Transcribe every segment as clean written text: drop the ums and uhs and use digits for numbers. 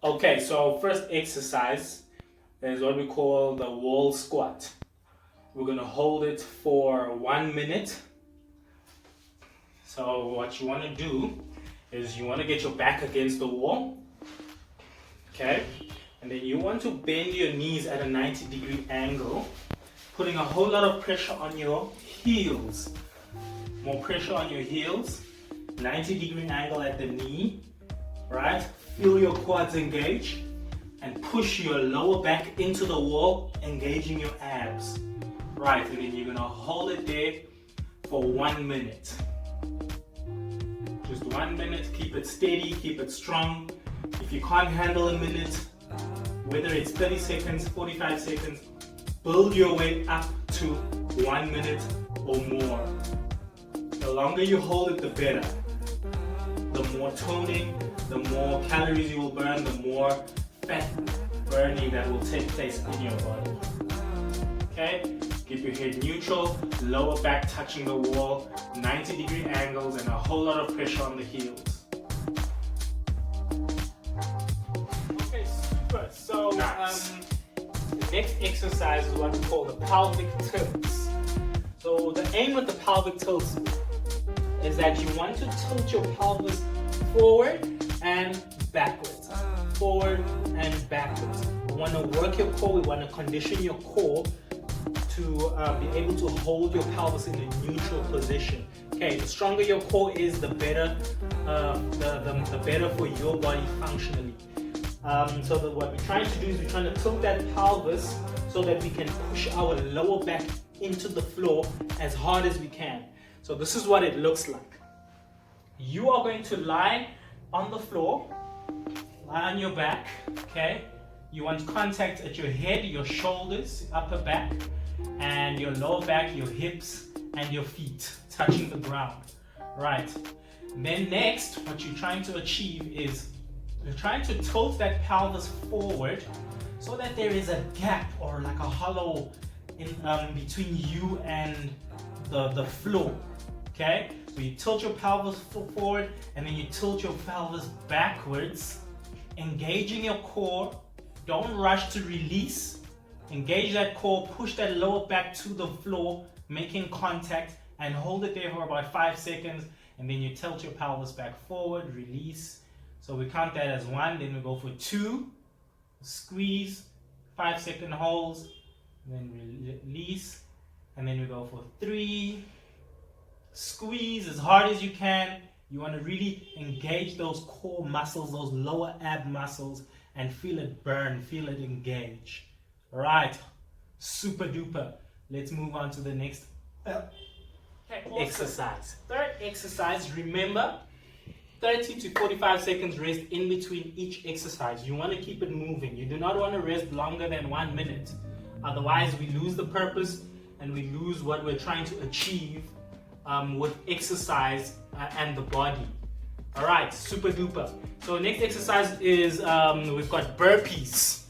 Okay, so first exercise is what we call the wall squat. We're going to hold it for 1 minute. So what you want to do is you want to get your back against the wall. Okay, and then you want to bend your knees at a 90-degree angle, putting a whole lot of pressure on your heels. More pressure on your heels, 90-degree angle at the knee, right? Feel your quads engage and push your lower back into the wall, engaging your abs. Right, and then you're gonna hold it there for 1 minute. Just 1 minute, keep it steady, keep it strong. If you can't handle a minute, whether it's 30 seconds, 45 seconds, build your way up to 1 minute or more. The longer you hold it, the better. The more toning, the more calories you will burn, the more fat burning that will take place in your body. Okay? Keep your head neutral, lower back touching the wall, 90-degree angles, and a whole lot of pressure on the heels. Okay, super. So, Nice. The next exercise is what we call the pelvic tilts. So, the aim with the pelvic tilts is that you want to tilt your pelvis forward and backwards. Forward and backwards. We want to work your core, we want to condition your core to be able to hold your pelvis in a neutral position. Okay, the stronger your core is, the better, the better for your body functionally. So what we're trying to do is we're trying to tilt that pelvis so that we can push our lower back into the floor as hard as we can. So this is what it looks like. You are going to lie on the floor, lie on your back, okay? You want contact at your head, your shoulders, upper back, and your lower back, your hips, and your feet touching the ground. Right. Then next, what you're trying to achieve is you're trying to tilt that pelvis forward so that there is a gap or like a hollow in between you and the floor. Okay? So you tilt your pelvis forward and then you tilt your pelvis backwards, engaging your core. Don't rush to release. Engage that core, push that lower back to the floor, making contact, and hold it there for about 5 seconds, and then you tilt your pelvis back forward, release. So we count that as 1, then we go for 2, squeeze, 5-second holds, then release, and then we go for 3, squeeze as hard as you can. You want to really engage those core muscles, those lower ab muscles, and feel it burn, feel it engage. Right, super duper. Let's move on to the next exercise. Third exercise, remember, 30 to 45 seconds rest in between each exercise. You want to keep it moving. You do not want to rest longer than 1 minute. Otherwise, we lose the purpose and we lose what we're trying to achieve with exercise and the body. All right, super duper. So next exercise is we've got burpees.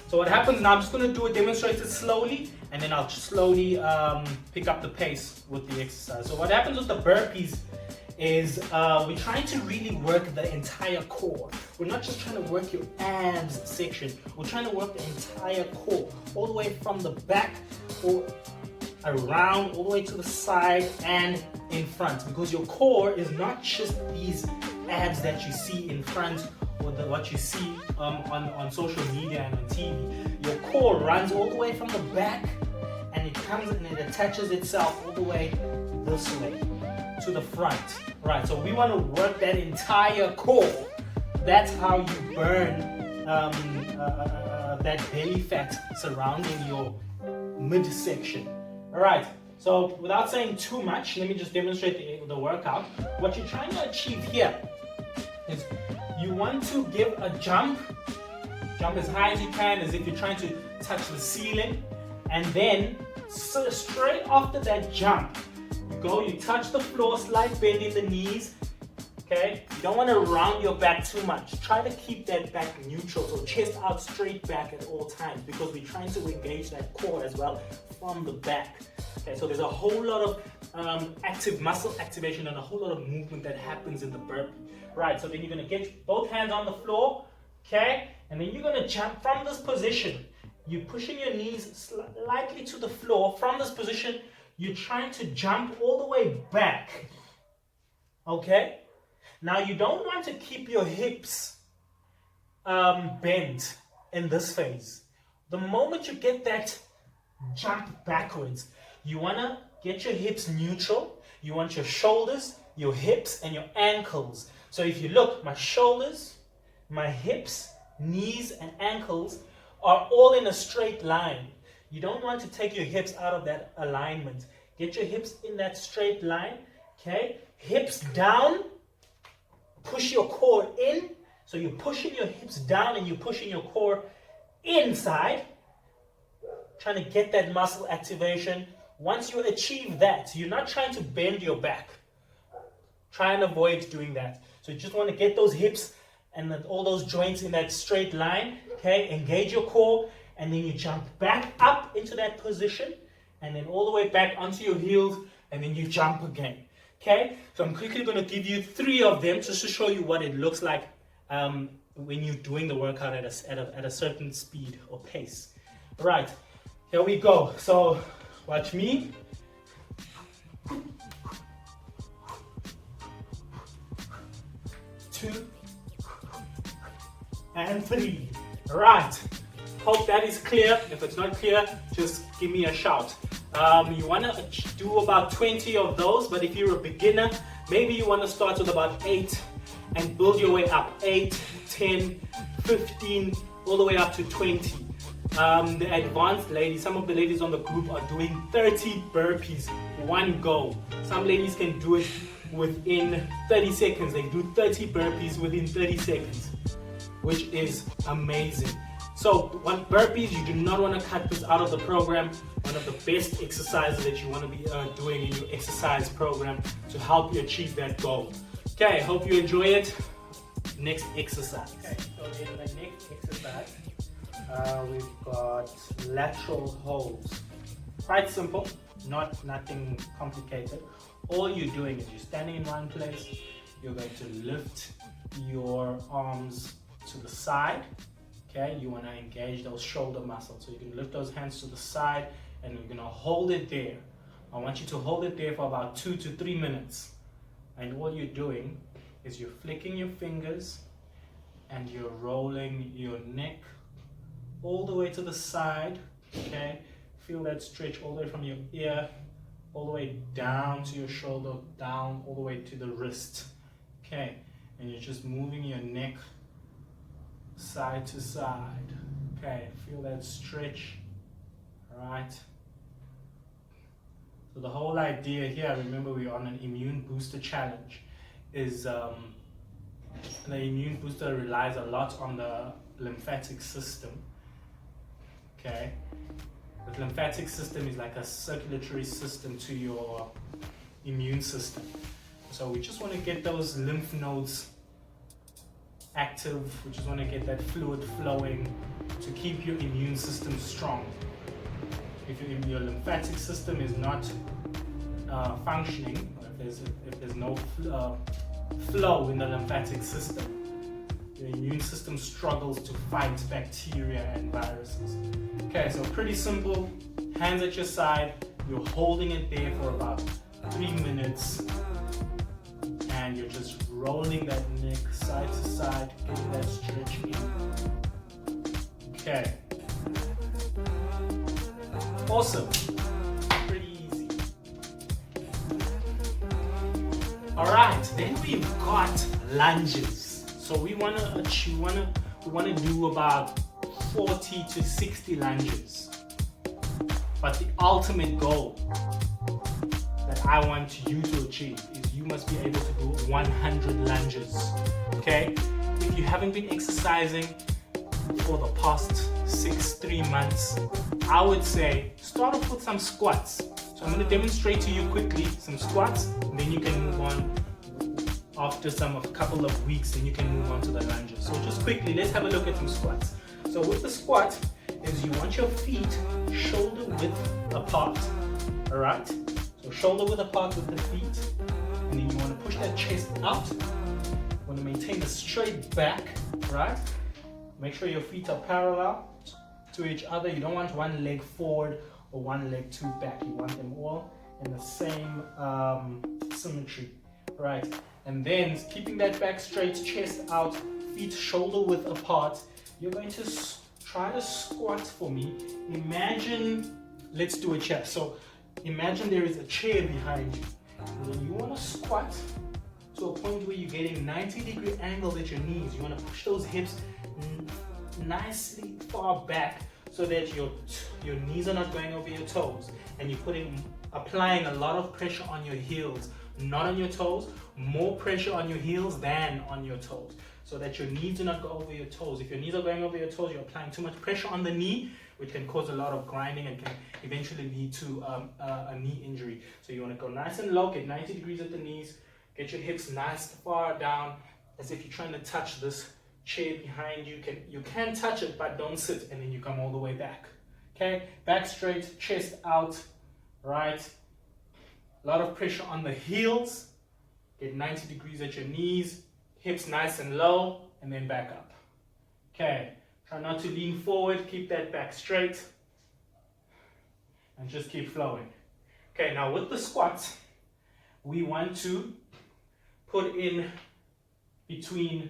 So what happens now, I'm just going to do it, demonstrate it slowly, and then I'll slowly pick up the pace with the exercise. So what happens with the burpees is we're trying to really work the entire core. We're not just trying to work your abs section. We're trying to work the entire core, all the way from the back or around, all the way to the side and in front. Because your core is not just these abs that you see in front or what you see on social media and on TV. Your core runs all the way from the back and it comes and it attaches itself all the way this way to the front. Right, so we want to work that entire core. That's how you burn that belly fat surrounding your midsection. All right, so without saying too much, let me just demonstrate the workout. What you're trying to achieve here is you want to give a jump as high as you can, as if you're trying to touch the ceiling, and then straight after that jump, you touch the floor, slight bend in the knees. Okay, you don't want to round your back too much. Try to keep that back neutral, so chest out, straight back at all times, because we're trying to engage that core as well from the back. Okay, so there's a whole lot of active muscle activation and a whole lot of movement that happens in the burpee. Right, so then you're going to get both hands on the floor, Okay, and then you're going to jump from this position. You're pushing your knees slightly to the floor. From this position, you're trying to jump all the way back. Okay, now you don't want to keep your hips bent in this phase. The moment you get that jump backwards, you want to get your hips neutral. You want your shoulders, your hips, and your ankles. So if you look, my shoulders, my hips, knees, and ankles are all in a straight line. You don't want to take your hips out of that alignment. Get your hips in that straight line. Okay, hips down, push your core in. So you're pushing your hips down and you're pushing your core inside, trying to get that muscle activation. Once you achieve that, you're not trying to bend your back. Try and avoid doing that. So you just want to get those hips and all those joints in that straight line. Okay, engage your core, and then you jump back up into that position, and then all the way back onto your heels, and then you jump again. Okay, so I'm quickly going to give you 3 of them just to show you what it looks like when you're doing the workout at a certain speed or pace. Right, here we go. So watch me. 2 and 3. Right, hope that is clear. If it's not clear, just give me a shout. You want to do about 20 of those, but if you're a beginner, maybe you want to start with about 8 and build your way up. 8, 10, 15, all the way up to 20. The advanced ladies, some of the ladies on the group are doing 30 burpees one go. Some ladies can do it within 30 seconds. They do 30 burpees within 30 seconds, which is amazing. So one burpees, you do not want to cut this out of the program. One of the best exercises that you want to be doing in your exercise program to help you achieve that goal. Okay, hope you enjoy it. Next exercise. Okay, so in the next exercise, we've got lateral holds. Quite simple, nothing complicated. All you're doing is you're standing in one place. You're going to lift your arms to the side. Okay, you want to engage those shoulder muscles. So you can lift those hands to the side and you're going to hold it there. I want you to hold it there for about 2 to 3 minutes. And all you're doing is you're flicking your fingers and you're rolling your neck all the way to the side. Okay, feel that stretch all the way from your ear, all the way down to your shoulder, down all the way to the wrist. Okay, and you're just moving your neck side to side. Okay, feel that stretch. All right. So the whole idea here, remember we're on an immune booster challenge, is the immune booster relies a lot on the lymphatic system. Okay, the lymphatic system is like a circulatory system to your immune system. So we just want to get those lymph nodes active. We just want to get that fluid flowing to keep your immune system strong. If your lymphatic system is not functioning, or if there's no flow in the lymphatic system, your immune system struggles to fight bacteria and viruses. Okay, so pretty simple. Hands at your side. You're holding it there for about 3 minutes. And you're just rolling that neck side to side, getting that stretch in. Okay. Awesome. Pretty easy. Alright, then we've got lunges. So we wanna do about 40 to 60 lunges. But the ultimate goal that I want you to achieve is you must be able to do 100 lunges. Okay? If you haven't been exercising for the past 3 months, I would say start off with some squats. So I'm going to demonstrate to you quickly some squats, and then you can move on after a couple of weeks, then you can move on to the lunges. So just quickly, let's have a look at some squats. So with the squat, is you want your feet shoulder width apart. Alright? So shoulder width apart with the feet, and then you want to push that chest out. You want to maintain a straight back, right? Make sure your feet are parallel to each other. You don't want one leg forward or one leg too back. You want them all in the same symmetry, right? And then keeping that back straight, chest out, feet shoulder width apart. You're going to try to squat for me. Imagine, let's do a chair. So imagine there is a chair behind you. And then you want to squat to a point where you're getting 90-degree angle at your knees. You want to push those hips nicely far back so that your knees are not going over your toes, and you're applying a lot of pressure on your heels, not on your toes. More pressure on your heels than on your toes, so that your knees do not go over your toes. If your knees are going over your toes, you're applying too much pressure on the knee, which can cause a lot of grinding and can eventually lead to a knee injury. So you want to go nice and low, get 90 degrees at the knees, get your hips nice far down, as if you're trying to touch this chair behind you. You can touch it, but don't sit, and then you come all the way back. Okay, back straight, chest out, right? A lot of pressure on the heels. Get 90 degrees at your knees, hips nice and low, and then back up. Okay, try not to lean forward, keep that back straight, and just keep flowing. Okay, now with the squats, we want to put in between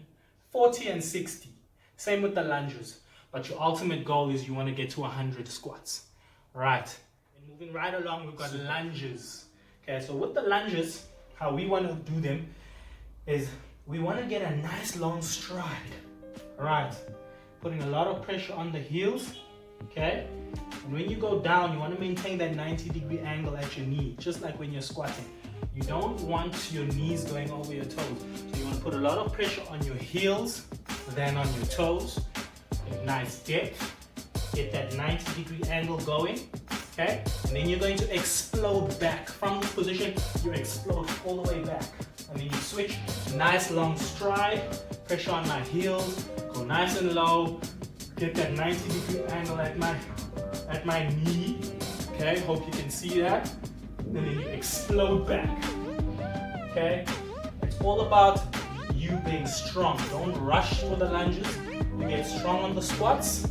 40 and 60. Same with the lunges, but your ultimate goal is you want to get to 100 squats. Right, and moving right along, we've got lunges. Okay, so with the lunges, how we want to do them is we want to get a nice long stride. Right, putting a lot of pressure on the heels. Okay, and when you go down, you want to maintain that 90-degree angle at your knee, just like when you're squatting. You don't want your knees going over your toes, so you want to put a lot of pressure on your heels than on your toes. Get nice depth, get that 90-degree angle going. Okay, and then you're going to explode back. From this position, you explode all the way back. And then you switch, nice long stride, pressure on my heels, go nice and low, get that 90-degree angle at my knee. Okay, hope you can see that. And then you explode back. Okay, it's all about you being strong. Don't rush for the lunges. You get strong on the squats.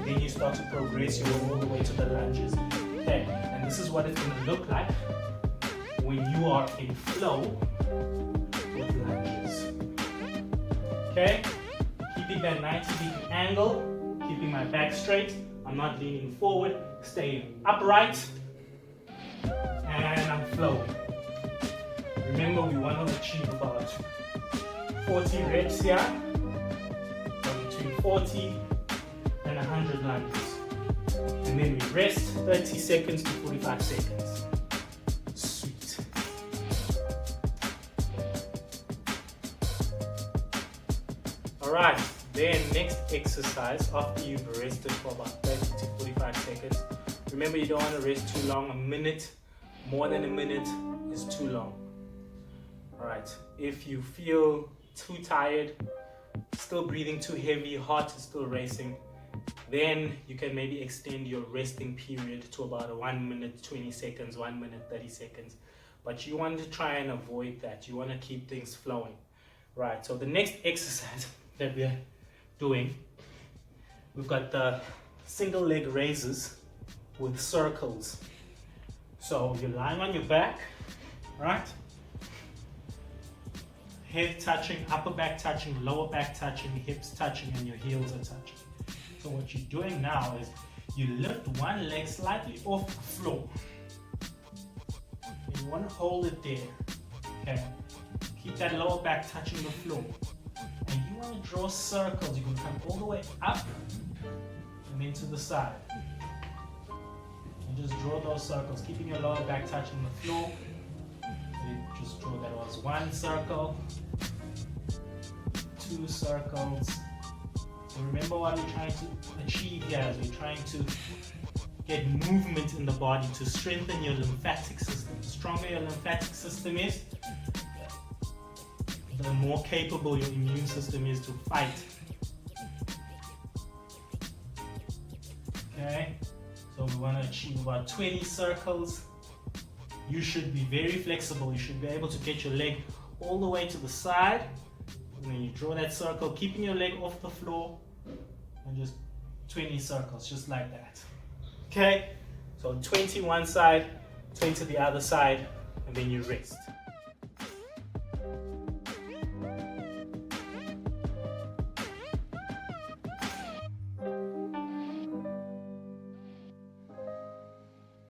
Then you start to progress your way all the way to the lunges. Okay, and this is what it's going to look like when you are in flow with lunges. Okay, keeping that 90-degree angle, keeping my back straight. I'm not leaning forward, staying upright, and I'm flowing. Remember, we want to achieve about 40 reps here, so between 40 and 100 lunges, and then we rest 30 seconds to 45 seconds. Sweet. Alright, then next exercise after you've rested for about 30 to 45 seconds. Remember, you don't want to rest too long. A minute, more than a minute is too long. Alright, if you feel too tired, still breathing too heavy, heart is still racing, then you can maybe extend your resting period to about 1 minute 20 seconds, 1 minute 30 seconds. But you want to try and avoid that. You want to keep things flowing. Right, so the next exercise that we're doing, we've got the single leg raises with circles. So you're lying on your back, right? Head touching, upper back touching, lower back touching, hips touching, and your heels are touching. So what you're doing now is you lift one leg slightly off the floor. And you want to hold it there. Okay. Keep that lower back touching the floor. And you want to draw circles. You're going to come all the way up and then to the side. And just draw those circles, keeping your lower back touching the floor. Just draw that was 1 circle, 2 circles. So remember what we're trying to achieve here is we're trying to get movement in the body to strengthen your lymphatic system. The stronger your lymphatic system is, the more capable your immune system is to fight. Okay, so we want to achieve about 20 circles. You should be very flexible. You should be able to get your leg all the way to the side And then you draw that circle, keeping your leg off the floor, and just 20 circles, just like that. Okay? So 20 one side, 20 the other side, and then you rest.